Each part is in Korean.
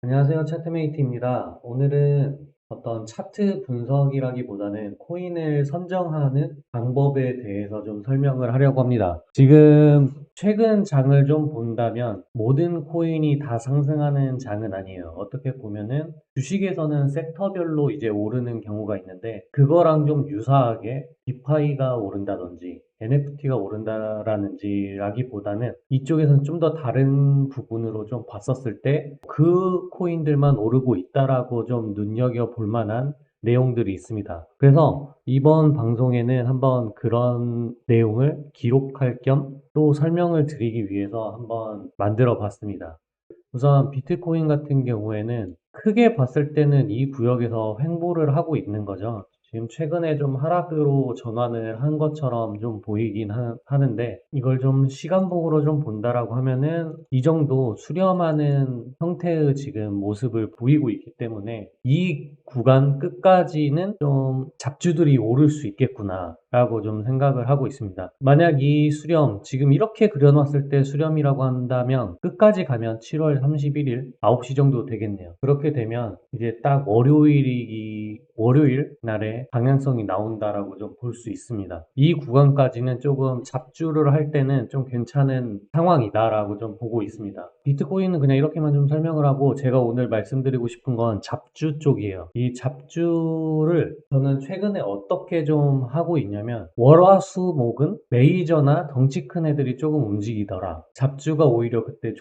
안녕하세요. 차트메이트입니다. 오늘은 어떤 차트 분석이라기보다는 코인을 선정하는 방법에 대해서 좀 설명을 하려고 합니다. 지금 최근 장을 좀 본다면 모든 코인이 다 상승하는 장은 아니에요. 어떻게 보면은 주식에서는 섹터별로 이제 오르는 경우가 있는데 그거랑 좀 유사하게 디파이가 오른다든지 NFT가 오른다라는지 라기보다는 이쪽에서는 좀 더 다른 부분으로 좀 봤었을 때 그 코인들만 오르고 있다라고 좀 눈여겨볼 만한 내용들이 있습니다. 그래서 이번 방송에는 한번 그런 내용을 기록할 겸 또 설명을 드리기 위해서 한번 만들어 봤습니다. 우선 비트코인 같은 경우에는 크게 봤을 때는 이 구역에서 횡보를 하고 있는 거죠. 지금 최근에 좀 하락으로 전환을 한 것처럼 좀 보이긴 하는데 이걸 좀 시간봉으로 좀 본다라고 하면은 이 정도 수렴하는 형태의 지금 모습을 보이고 있기 때문에 이 구간 끝까지는 좀 잡주들이 오를 수 있겠구나 라고 좀 생각을 하고 있습니다. 만약 이 수렴, 지금 이렇게 그려놨을 때 수렴이라고 한다면 끝까지 가면 7월 31일 9시 정도 되겠네요. 그렇게 되면 이제 딱 월요일 날에 방향성이 나온다라고 좀 볼 수 있습니다. 이 구간까지는 조금 잡주를 할 때는 좀 괜찮은 상황이다라고 좀 보고 있습니다. 비트코인은 그냥 이렇게만 좀 설명을 하고 제가 오늘 말씀드리고 싶은 건 잡주 쪽이에요. 이 잡주를 저는 최근에 어떻게 좀 하고 있냐면 월화수목은 메이저나 덩치 큰 애들이 조금 움직이더라. 잡주가 오히려 그때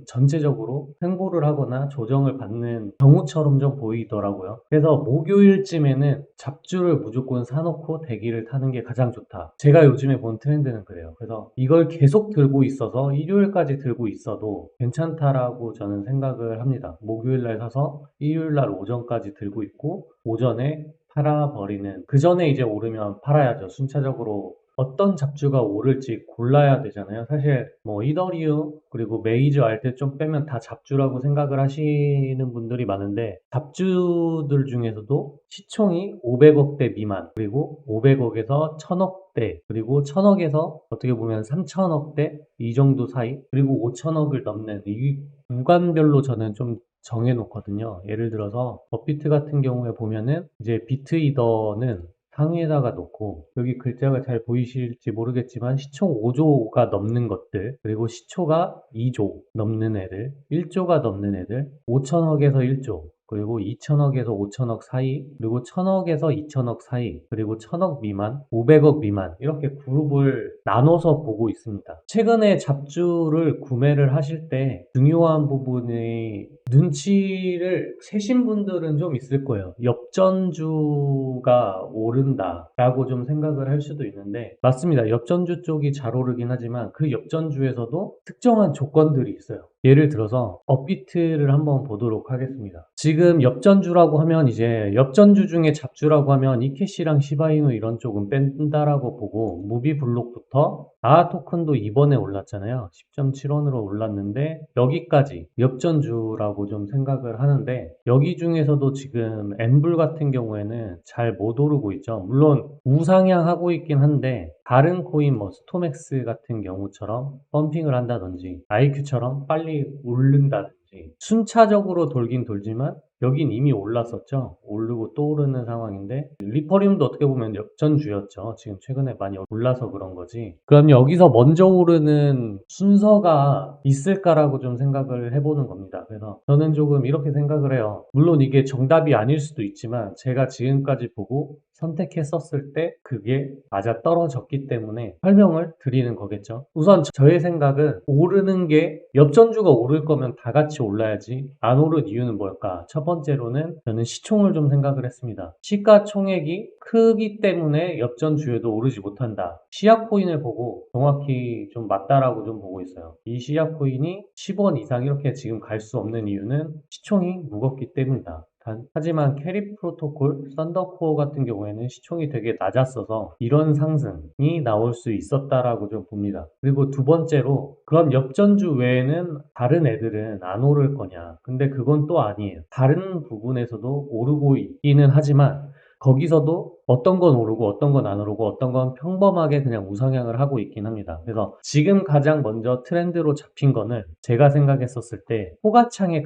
전체적으로 횡보를 하거나 조정을 받는 경우처럼 좀 보이더라고요. 그래서 목요일쯤에는 잡주를 무조건 사놓고 대기를 타는 게 가장 좋다. 제가 요즘에 본 트렌드는 그래요. 그래서 이걸 계속 들고 있어서 일요일까지 들고 있어도 괜찮다라고 저는 생각을 합니다. 목요일날 사서 일요일날 오전까지 들고 있고 오전에 팔아버리는, 그 전에 이제 오르면 팔아야죠. 순차적으로 어떤 잡주가 오를지 골라야 되잖아요. 사실 뭐 이더리움 그리고 메이저 알트 좀 빼면 다 잡주라고 생각을 하시는 분들이 많은데 잡주들 중에서도 시총이 500억대 미만, 그리고 500억에서 1000억대, 그리고 1000억에서 어떻게 보면 3000억대 이 정도 사이, 그리고 5000억을 넘는 이 구간별로 저는 좀 정해놓거든요. 예를 들어서 업비트 같은 경우에 보면은 이제 비트이더는 상위에다가 놓고 여기 글자가 잘 보이실지 모르겠지만 시총 5조가 넘는 것들, 그리고 시초가 2조 넘는 애들, 1조가 넘는 애들, 5천억에서 1조, 그리고 2천억에서 5천억 사이, 그리고 1000억에서 2천억 사이, 그리고 1000억 미만, 500억 미만, 이렇게 그룹을 나눠서 보고 있습니다. 최근에 잡주를 구매를 하실 때 중요한 부분이 눈치를 채신 분들은 좀 있을 거예요. 엽전주가 오른다라고 좀 생각을 할 수도 있는데 맞습니다. 엽전주 쪽이 잘 오르긴 하지만 그 엽전주에서도 특정한 조건들이 있어요. 예를 들어서 업비트를 한번 보도록 하겠습니다. 지금 엽전주라고 하면 이제 엽전주 중에 잡주라고 하면 이캐시랑 시바이누 이런 쪽은 뺀다라고 보고, 무비블록부터 아아 토큰도 이번에 올랐잖아요. 10.7원으로 올랐는데 여기까지 엽전주라고 좀 생각을 하는데 여기 중에서도 지금 엠블 같은 경우에는 잘 못 오르고 있죠. 물론 우상향하고 있긴 한데 다른 코인 뭐 스토맥스 같은 경우처럼 펌핑을 한다든지 IQ처럼 빨리 오른다든지 순차적으로 돌긴 돌지만 여긴 이미 올랐었죠. 오르고 또 오르는 상황인데 리퍼리움도 어떻게 보면 역전주였죠. 지금 최근에 많이 올라서 그런 거지. 그럼 여기서 먼저 오르는 순서가 있을까라고 좀 생각을 해보는 겁니다. 그래서 저는 조금 이렇게 생각을 해요. 물론 이게 정답이 아닐 수도 있지만 제가 지금까지 보고 선택했었을 때 그게 맞아 떨어졌기 때문에 설명을 드리는 거겠죠. 우선 저의 생각은 오르는 게 엽전주가 오를 거면 다 같이 올라야지 안 오른 이유는 뭘까? 첫 번째로는 저는 시총을 좀 생각을 했습니다. 시가총액이 크기 때문에 엽전주에도 오르지 못한다. 시약코인을 보고 정확히 좀 맞다라고 좀 보고 있어요. 이 시약코인이 10원 이상 이렇게 지금 갈 수 없는 이유는 시총이 무겁기 때문이다. 하지만 캐리 프로토콜, 썬더코어 같은 경우에는 시총이 되게 낮았어서 이런 상승이 나올 수 있었다라고 좀 봅니다. 그리고 두 번째로 그럼 엽전주 외에는 다른 애들은 안 오를 거냐? 근데 그건 또 아니에요. 다른 부분에서도 오르고 있기는 하지만 거기서도 어떤 건 오르고 어떤 건 안 오르고 어떤 건 평범하게 그냥 우상향을 하고 있긴 합니다. 그래서 지금 가장 먼저 트렌드로 잡힌 거는 제가 생각했었을 때 호가창의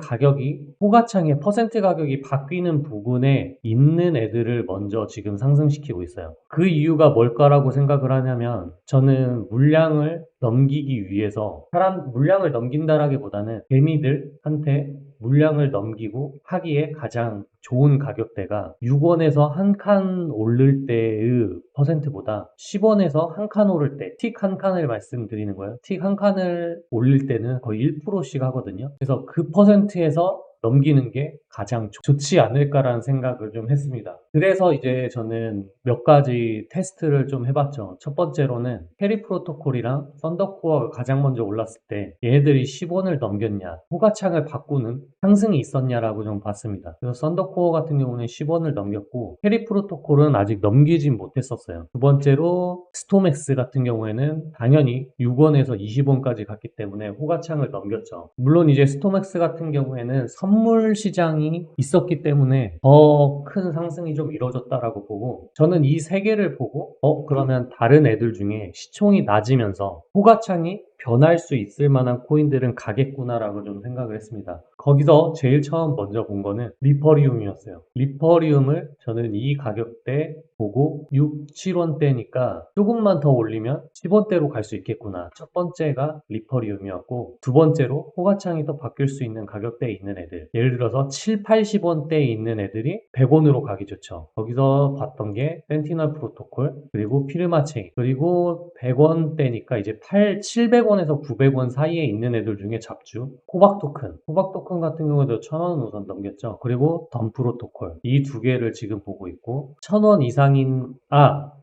퍼센트 가격이 바뀌는 부분에 있는 애들을 먼저 지금 상승시키고 있어요. 그 이유가 뭘까라고 생각을 하냐면 저는 물량을 넘기기 위해서 물량을 넘긴다라기보다는 개미들한테 물량을 넘기고 하기에 가장 좋은 가격대가 6원에서 한 칸 오를 때의 퍼센트보다 10원에서 한 칸 오를 때, 틱 한 칸을 말씀드리는 거예요. 틱 한 칸을 올릴 때는 거의 1%씩 하거든요. 그래서 그 퍼센트에서 넘기는 게 가장 좋지 않을까라는 생각을 좀 했습니다. 그래서 이제 저는 몇 가지 테스트를 좀 해봤죠. 첫 번째로는 캐리 프로토콜이랑 썬더코어가 가장 먼저 올랐을 때 얘네들이 10원을 넘겼냐, 호가창을 바꾸는 상승이 있었냐라고 좀 봤습니다. 그래서 썬더코어 같은 경우는 10원을 넘겼고 캐리 프로토콜은 아직 넘기진 못했었어요. 두 번째로 스톰엑스 같은 경우에는 당연히 6원에서 20원까지 갔기 때문에 호가창을 넘겼죠. 물론 이제 스톰엑스 같은 경우에는 선물 시장이 있었기 때문에 더 큰 상승이 좀 이루어졌다라고 보고 저는 이 세 개를 보고 그러면 다른 애들 중에 시총이 낮으면서 호가창이 변할 수 있을 만한 코인들은 가겠구나라고 좀 생각을 했습니다. 거기서 제일 처음 먼저 본 거는 리퍼리움이었어요. 리퍼리움을 저는 이 가격대 보고 6, 7원대니까 조금만 더 올리면 10원대로 갈 수 있겠구나. 첫 번째가 리퍼리움이었고 두 번째로 호가창이 더 바뀔 수 있는 가격대에 있는 애들. 예를 들어서 7, 80원대에 있는 애들이 100원으로 가기 좋죠. 거기서 봤던 게 센티널 프로토콜 그리고 피르마 체인 그리고 100원대니까 이제 700원에서 900원 사이에 있는 애들 중에 잡주 호박 토큰 같은 경우에도 1000원 우선 넘겼죠. 그리고 덤 프로토콜 이 두 개를 지금 보고 있고 1000원 이상인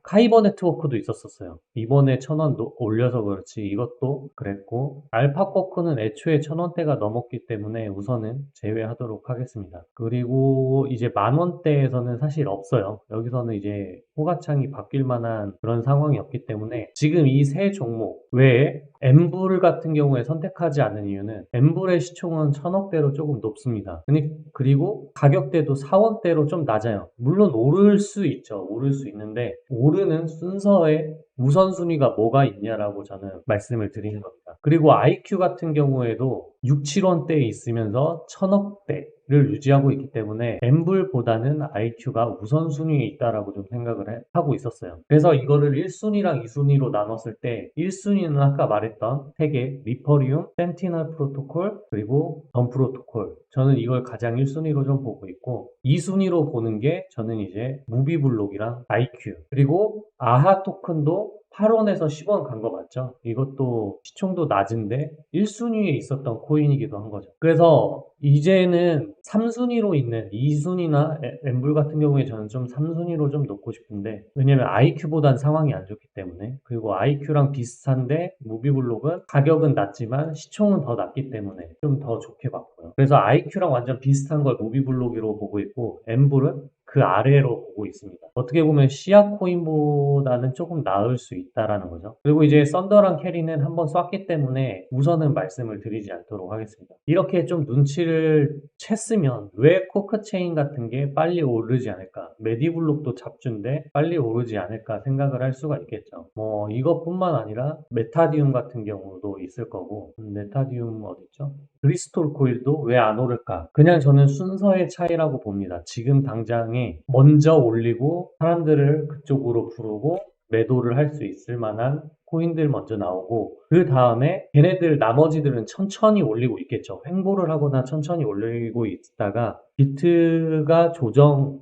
카이버 네트워크도 있었어요. 이번에 1000원 올려서 그렇지 이것도 그랬고 알파코크는 애초에 1000원대가 넘었기 때문에 우선은 제외하도록 하겠습니다. 그리고 이제 만원대에서는 사실 없어요. 여기서는 이제 호가창이 바뀔 만한 그런 상황이 없기 때문에 지금 이 세 종목 외에 엠블 같은 경우에 선택하지 않은 이유는 엠블의 시총은 1000억대로 조금 높습니다. 그리고 가격대도 4원대로 좀 낮아요. 물론 오를 수 있죠. 오를 수 있는데 오르는 순서에 우선순위가 뭐가 있냐라고 저는 말씀을 드리는 겁니다. 그리고 IQ 같은 경우에도 6, 7원대에 있으면서 1000억대를 유지하고 있기 때문에 엠블보다는 IQ가 우선순위에 있다라고 좀 생각을 하고 있었어요. 그래서 이거를 1순위랑 2순위로 나눴을 때 1순위는 아까 말했던 3개 리퍼리움, 센티널 프로토콜, 그리고 덤 프로토콜 저는 이걸 가장 1순위로 좀 보고 있고 2순위로 보는 게 저는 이제 무비블록이랑 IQ 그리고 아하 토큰도 8원에서 10원 간 거 맞죠? 이것도 시총도 낮은데 1순위에 있었던 코인이기도 한 거죠. 그래서 이제는 3순위로 있는 2순위나 엠블 같은 경우에 저는 좀 3순위로 좀 놓고 싶은데 왜냐면 IQ보단 상황이 안 좋기 때문에 그리고 IQ랑 비슷한데 무비블록은 가격은 낮지만 시총은 더 낮기 때문에 좀 더 좋게 봤고요. 그래서 IQ랑 완전 비슷한 걸 무비블록으로 보고 있고 엠블은 그 아래로 보고 있습니다. 어떻게 보면 시아 코인보다는 조금 나을 수 있다라는 거죠. 그리고 이제 썬더랑 캐리는 한번 쐈기 때문에 우선은 말씀을 드리지 않도록 하겠습니다. 이렇게 좀 눈치를 챘으면 왜 코크체인 같은 게 빨리 오르지 않을까? 메디블록도 잡주인데 빨리 오르지 않을까 생각을 할 수가 있겠죠. 뭐 이것뿐만 아니라 메타디움 같은 경우도 있을 거고 메타디움 어딨죠? 브리스톨 코일도 왜 안 오를까? 그냥 저는 순서의 차이라고 봅니다. 지금 당장에 먼저 올리고 사람들을 그쪽으로 부르고 매도를 할 수 있을 만한 코인들 먼저 나오고 그 다음에 걔네들 나머지들은 천천히 올리고 있겠죠. 횡보를 하거나 천천히 올리고 있다가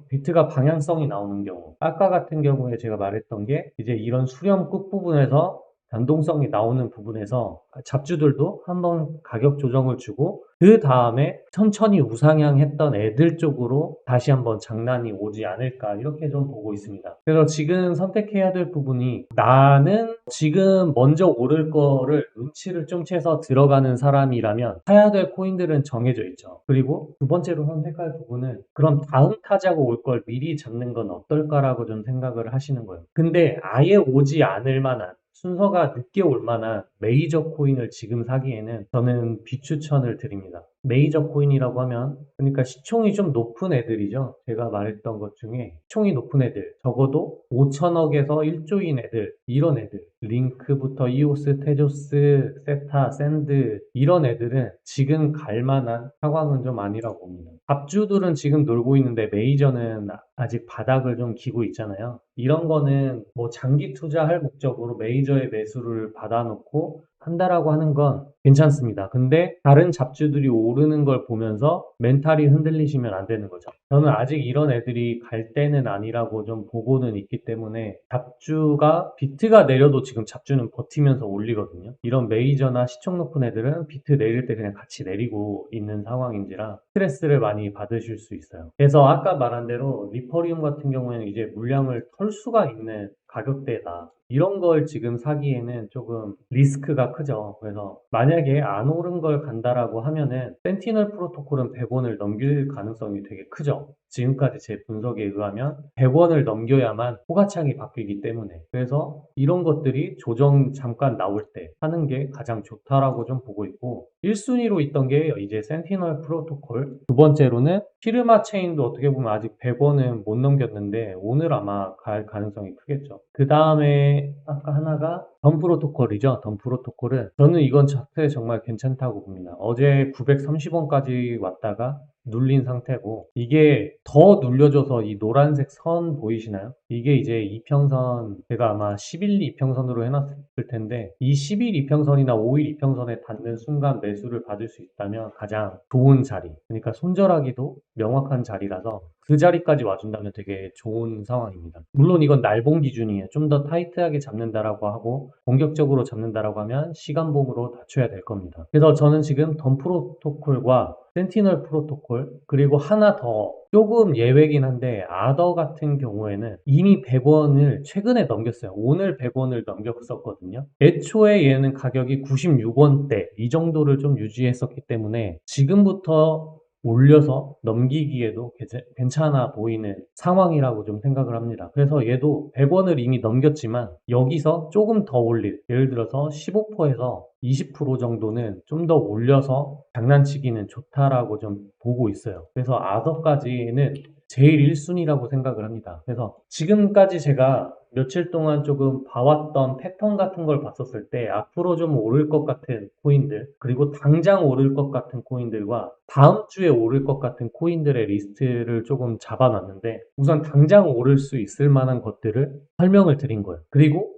비트가 방향성이 나오는 경우 아까 같은 경우에 제가 말했던 게 이제 이런 수렴 끝부분에서 변동성이 나오는 부분에서 잡주들도 한번 가격 조정을 주고 그 다음에 천천히 우상향했던 애들 쪽으로 다시 한번 장난이 오지 않을까 이렇게 좀 보고 있습니다. 그래서 지금 선택해야 될 부분이 나는 지금 먼저 오를 거를 눈치를 좀 채서 들어가는 사람이라면 사야 될 코인들은 정해져 있죠. 그리고 두 번째로 선택할 부분은 그럼 다음 타자가 올 걸 미리 잡는 건 어떨까라고 좀 생각을 하시는 거예요. 근데 아예 오지 않을 만한 순서가 늦게 올 만한 메이저 코인을 지금 사기에는 저는 비추천을 드립니다. 메이저 코인이라고 하면 그러니까 시총이 좀 높은 애들이죠. 제가 말했던 것 중에 시총이 높은 애들 적어도 5천억에서 1조인 애들 이런 애들 링크부터 이오스, 테조스, 세타, 샌드 이런 애들은 지금 갈 만한 상황은 좀 아니라고 봅니다. 갑주들은 지금 놀고 있는데 메이저는 아직 바닥을 좀 기고 있잖아요. 이런 거는 뭐 장기 투자할 목적으로 메이저의 매수를 받아놓고 한다라고 하는 건 괜찮습니다. 근데 다른 잡주들이 오르는 걸 보면서 멘탈이 흔들리시면 안 되는 거죠. 저는 아직 이런 애들이 갈 때는 아니라고 좀 보고는 있기 때문에 잡주가 비트가 내려도 지금 잡주는 버티면서 올리거든요. 이런 메이저나 시총 높은 애들은 비트 내릴 때 그냥 같이 내리고 있는 상황인지라 스트레스를 많이 받으실 수 있어요. 그래서 아까 말한 대로 리퍼리움 같은 경우에는 이제 물량을 털 수가 있는 가격대다. 이런 걸 지금 사기에는 조금 리스크가 크죠. 그래서 만약에 안 오른 걸 간다라고 하면은 센티널 프로토콜은 100원을 넘길 가능성이 되게 크죠. 지금까지 제 분석에 의하면 100원을 넘겨야만 호가창이 바뀌기 때문에 그래서 이런 것들이 조정 잠깐 나올 때 하는 게 가장 좋다라고 좀 보고 있고 1순위로 있던 게 이제 센티널 프로토콜 두 번째로는 피르마 체인도 어떻게 보면 아직 100원은 못 넘겼는데 오늘 아마 갈 가능성이 크겠죠. 그 다음에 아까 하나가 덤 프로토콜이죠. 덤 프로토콜은 저는 이건 자체 정말 괜찮다고 봅니다. 어제 930원까지 왔다가 눌린 상태고 이게 더 눌려져서 이 노란색 선 보이시나요? 이게 이제 이평선 제가 아마 10일 이평선으로 해놨을 텐데 이 10일 이평선이나 5일 이평선에 닿는 순간 매수를 받을 수 있다면 가장 좋은 자리 그러니까 손절하기도 명확한 자리라서 그 자리까지 와준다면 되게 좋은 상황입니다. 물론 이건 날봉 기준이에요. 좀 더 타이트하게 잡는다라고 하고 공격적으로 잡는다라고 하면 시간봉으로 낮춰야 될 겁니다. 그래서 저는 지금 덤 프로토콜과 센티널 프로토콜 그리고 하나 더 조금 예외긴 한데 아더 같은 경우에는 이미 100원을 최근에 넘겼어요. 오늘 100원을 넘겼었거든요. 애초에 얘는 가격이 96원대 이 정도를 좀 유지했었기 때문에 지금부터 올려서 넘기기에도 괜찮아 보이는 상황이라고 좀 생각을 합니다. 그래서 얘도 100원을 이미 넘겼지만 여기서 조금 더 올릴 예를 들어서 15%에서 20% 정도는 좀 더 올려서 장난치기는 좋다라고 좀 보고 있어요. 그래서 아더까지는 제일 1순위라고 생각을 합니다. 그래서 지금까지 제가 며칠 동안 조금 봐왔던 패턴 같은 걸 봤었을 때 앞으로 좀 오를 것 같은 코인들 그리고 당장 오를 것 같은 코인들과 다음 주에 오를 것 같은 코인들의 리스트를 조금 잡아놨는데 우선 당장 오를 수 있을 만한 것들을 설명을 드린 거예요. 그리고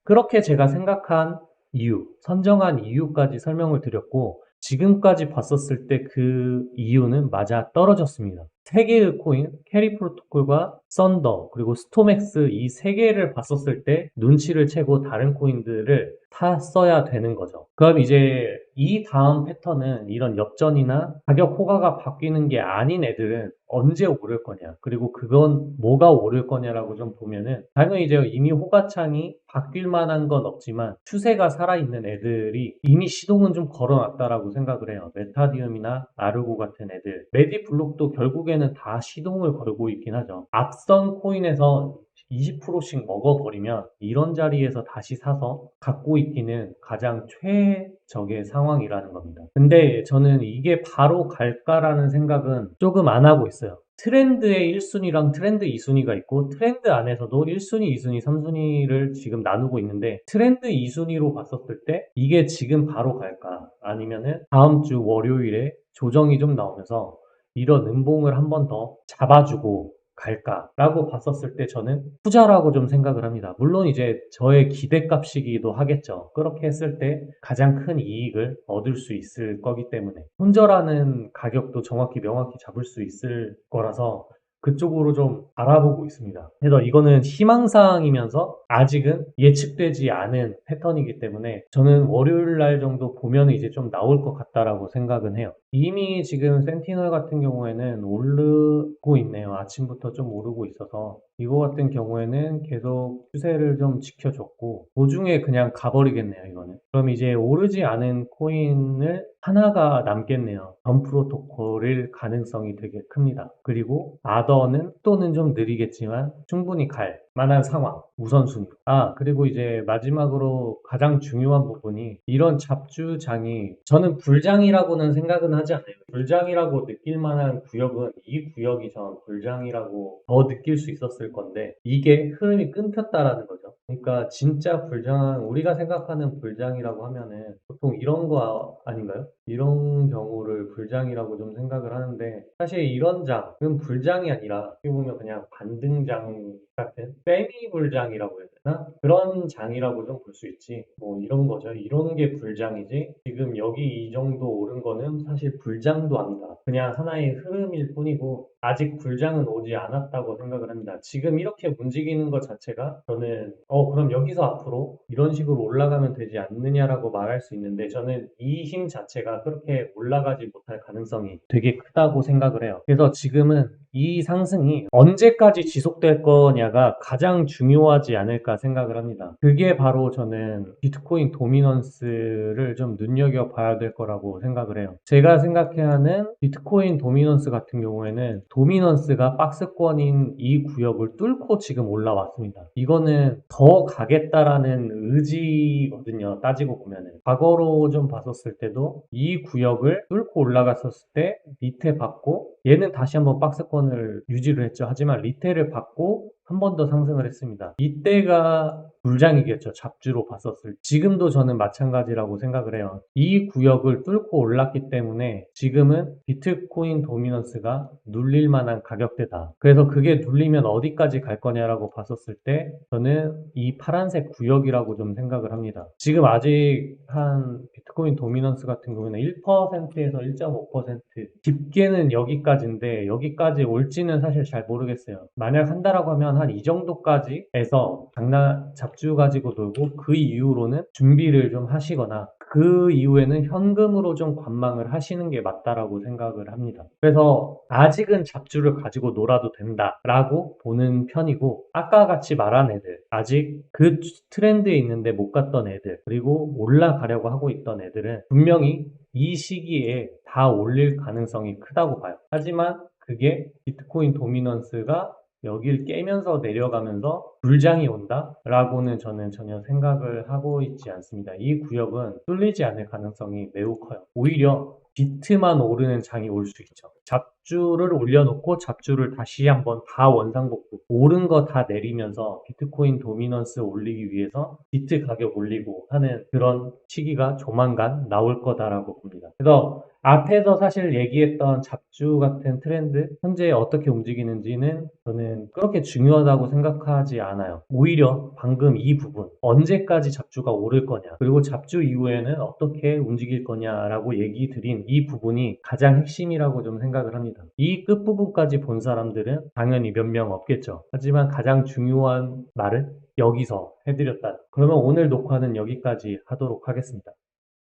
그렇게 제가 생각한 이유, 선정한 이유까지 설명을 드렸고 지금까지 봤었을 때 그 이유는 맞아 떨어졌습니다. 세 개의 코인, 캐리 프로토콜과 썬더, 그리고 스톰엑스 이 세 개를 봤었을 때 눈치를 채고 다른 코인들을 탔어야 되는 거죠. 그럼 이제 이 다음 패턴은 이런 엽전이나 가격 호가가 바뀌는 게 아닌 애들은 언제 오를 거냐, 그리고 그건 뭐가 오를 거냐라고 좀 보면은 당연히 이제 이미 호가창이 바뀔 만한 건 없지만 추세가 살아있는 애들이 이미 시동은 좀 걸어놨다라고 생각을 해요. 메타디움이나 아르고 같은 애들, 메디블록도 결국에는 다 시동을 걸고 있긴 하죠. 앞선 코인에서 20%씩 먹어버리면 이런 자리에서 다시 사서 갖고 있기는 가장 최적의 상황이라는 겁니다. 근데 저는 이게 바로 갈까라는 생각은 조금 안 하고 있어요. 트렌드의 1순위랑 트렌드 2순위가 있고 트렌드 안에서도 1순위, 2순위, 3순위를 지금 나누고 있는데 트렌드 2순위로 봤었을 때 이게 지금 바로 갈까? 아니면은 다음 주 월요일에 조정이 좀 나오면서 이런 음봉을 한 번 더 잡아주고 갈까라고 봤었을 때 저는 투자라고 좀 생각을 합니다. 물론 이제 저의 기대값이기도 하겠죠. 그렇게 했을 때 가장 큰 이익을 얻을 수 있을 거기 때문에 손절하는 가격도 정확히 명확히 잡을 수 있을 거라서 그쪽으로 좀 알아보고 있습니다. 그래서 이거는 희망사항이면서 아직은 예측되지 않은 패턴이기 때문에 저는 월요일 날 정도 보면 이제 좀 나올 것 같다라고 생각은 해요. 이미 지금 센티널 같은 경우에는 오르고 있네요. 아침부터 좀 오르고 있어서 이거 같은 경우에는 계속 추세를 좀 지켜줬고 도중에 그냥 가버리겠네요. 이거는. 그럼 이제 오르지 않은 코인을 하나가 남겠네요. 덤 프로토콜일 가능성이 되게 큽니다. 그리고 아더는 또는 좀 느리겠지만 충분히 갈 만한 상황, 우선순위. 그리고 이제 마지막으로 가장 중요한 부분이 이런 잡주장이 저는 불장이라고는 생각은 하지 않아요. 불장이라고 느낄 만한 구역은 이 구역이 전 불장이라고 더 느낄 수 있었을 건데 이게 흐름이 끊겼다라는 거죠. 그러니까 진짜 불장, 우리가 생각하는 불장이라고 하면은 보통 이런 거 아닌가요? 이런 경우를 불장이라고 좀 생각을 하는데 사실 이런 장은 불장이 아니라 어떻게 보면 그냥 반등장 같은 세미 불장이라고 해야 되나? 그런 장이라고 좀 볼 수 있지. 뭐 이런 거죠. 이런 게 불장이지. 지금 여기 이 정도 오른 거는 사실 불장도 아니다. 그냥 하나의 흐름일 뿐이고 아직 불장은 오지 않았다고 생각을 합니다. 지금 이렇게 움직이는 것 자체가 저는 그럼 여기서 앞으로 이런 식으로 올라가면 되지 않느냐라고 말할 수 있는데 저는 이 힘 자체가 그렇게 올라가지 못할 가능성이 되게 크다고 생각을 해요. 그래서 지금은 이 상승이 언제까지 지속될 거냐가 가장 중요하지 않을까 생각을 합니다. 그게 바로 저는 비트코인 도미넌스를 좀 눈여겨봐야 될 거라고 생각을 해요. 제가 생각하는 비트코인 도미넌스 같은 경우에는 도미넌스가 박스권인 이 구역을 뚫고 지금 올라왔습니다. 이거는 더 가겠다라는 의지거든요. 따지고 보면은. 과거로 좀 봤었을 때도 이 구역을 뚫고 올라갔었을 때 리테 받고 얘는 다시 한번 박스권을 유지를 했죠. 하지만 리테를 받고 한 번 더 상승을 했습니다. 이때가 불장이겠죠. 잡주로 봤었을 때. 지금도 저는 마찬가지라고 생각을 해요. 이 구역을 뚫고 올랐기 때문에 지금은 비트코인 도미넌스가 눌릴 만한 가격대다. 그래서 그게 눌리면 어디까지 갈 거냐라고 봤었을 때 저는 이 파란색 구역이라고 좀 생각을 합니다. 지금 아직 한 비트코인 도미넌스 같은 경우는 1%에서 1.5% 깊게는 여기까지인데 여기까지 올지는 사실 잘 모르겠어요. 만약 한다라고 하면 한 이 정도까지 해서 잡주 가지고 놀고 그 이후로는 준비를 좀 하시거나 그 이후에는 현금으로 좀 관망을 하시는 게 맞다라고 생각을 합니다. 그래서 아직은 잡주를 가지고 놀아도 된다라고 보는 편이고 아까 같이 말한 애들 아직 그 트렌드에 있는데 못 갔던 애들 그리고 올라가려고 하고 있던 애들은 분명히 이 시기에 다 올릴 가능성이 크다고 봐요. 하지만 그게 비트코인 도미넌스가 여길 깨면서 내려가면서 불장이 온다라고는 저는 전혀 생각을 하고 있지 않습니다. 이 구역은 뚫리지 않을 가능성이 매우 커요. 오히려 비트만 오르는 장이 올 수 있죠. 잡주를 올려놓고 잡주를 다시 한번 다 원상복구 오른 거 다 내리면서 비트코인 도미넌스 올리기 위해서 비트 가격 올리고 하는 그런 시기가 조만간 나올 거다라고 봅니다. 그래서 앞에서 사실 얘기했던 잡주 같은 트렌드 현재 어떻게 움직이는지는 저는 그렇게 중요하다고 생각하지 않아요. 오히려 방금 이 부분 언제까지 잡주가 오를 거냐 그리고 잡주 이후에는 어떻게 움직일 거냐라고 얘기 드린 이 부분이 가장 핵심이라고 좀 생각을 합니다. 이 끝부분까지 본 사람들은 당연히 몇 명 없겠죠. 하지만 가장 중요한 말은 여기서 해드렸다. 그러면 오늘 녹화는 여기까지 하도록 하겠습니다.